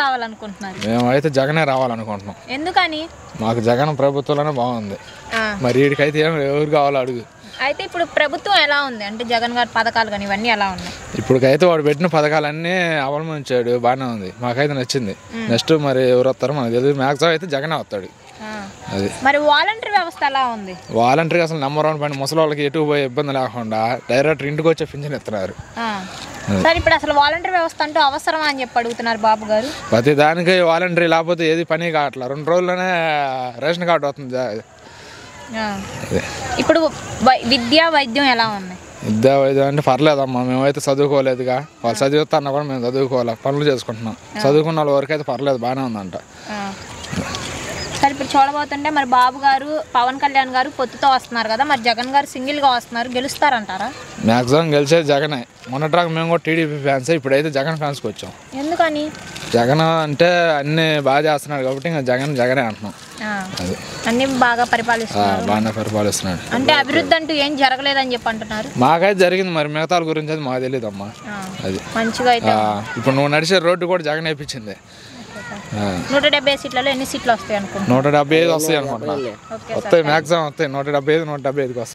రావాలనుకుంటున్నారు? మేమైతే జగనే రావాలనుకుంటున్నాం. ఎందుకని? మాకు జగన్ ప్రభుత్వంలోనే బాగుంది. మరి వీడికైతే ఎవరు కావాలో అడుగు. అయితే ఇప్పుడు ప్రభుత్వం ఎలా ఉంది అంటే జగన్ గారి పథకాలు కానీ ఇవన్నీ ఎలా ఉన్నాయి? ఇప్పటికైతే వాడు పెట్టిన పథకాలన్నీ అవలంబించాడు, బాగానే ఉంది, మాకైతే నచ్చింది. నెక్స్ట్ మరి ఎవరు వస్తారో మనకు తెలియదు. మ్యాక్సిమం అయితే జగనే వస్తాడు. అది మరి వాలంటరీ వ్యవస్థ ఎలా ఉంది? వాలంటరీ అసలు నెంబర్ 1 పని, ముసలి వాళ్ళకి ఎటు పోయే ఇబ్బంది లేకుండా డైరెక్ట్ ఇంటికి వచ్చే పింఛన్ ఇస్తున్నారు. సార్ ఇప్పుడు అసలు వాలంటరీ వ్యవస్థ అంటూ అవసరమా అని చెప్పి అడుగుతున్నారు బాబు గారు. ప్రతి దానికి వాలంటరీ లేకపోతే ఏది పని కావట్లేదు. 2 రోజుల్లోనే రేషన్ కార్డు వస్తుంది. ఇప్పుడు విద్యా వైద్యం ఎలా ఉన్నాయి? విద్యా వైద్యం అంటే పర్లేదమ్మా, మేమైతే చదువుకోలేదుగా. వాళ్ళు చదివిస్తున్నా కూడా మేము చదువుకోవాలి, పనులు చేసుకుంటున్నాం. చదువుకున్న వాళ్ళ వరకు అయితే పర్లేదు, బాగానే ఉందంట. సరే ఇప్పుడు చూడబోతుంటే మరి బాబు గారు పవన్ కళ్యాణ్ గారు పొత్తుతో వస్తున్నారు కదా, మరి జగన్ గారు సింగిల్గా వస్తున్నారు, గెలుస్తారంటారా? మ్యాక్సిమం గెలిచేది జగనే. మొన్నట్రాక మేము కూడా టీడీపీ ఫ్యాన్స్, ఇప్పుడైతే జగన్ ఫ్యాన్స్కి వచ్చాం. ఎందుకని? జగన్ అంటే అన్ని బాగా చేస్తున్నాడు కాబట్టి ఇంకా జగనే అంటున్నాం. అది అన్ని బాగా పరిపాలిస్తున్నారు. బాగానే పరిపాలిస్తున్నాడు. అంటే అభివృద్ధి అంటూ ఏం జరగలేదని చెప్పి అంటున్నారు. మాకైతే జరిగింది, మరి మిగతా గురించి అది మాకు తెలియదు అమ్మా. అది మంచిగా అయితే ఇప్పుడు నువ్వు నడిచే రోడ్డు కూడా జగన్ వేయించింది. 170 సీట్లలో ఎన్ని సీట్లు వస్తాయి అనుకుంటున్నా? 175 వస్తాయి అనుకుంటున్నా. వస్తాయి, మ్యాక్సిమం వస్తాయి. 175 175కి వస్తాయి.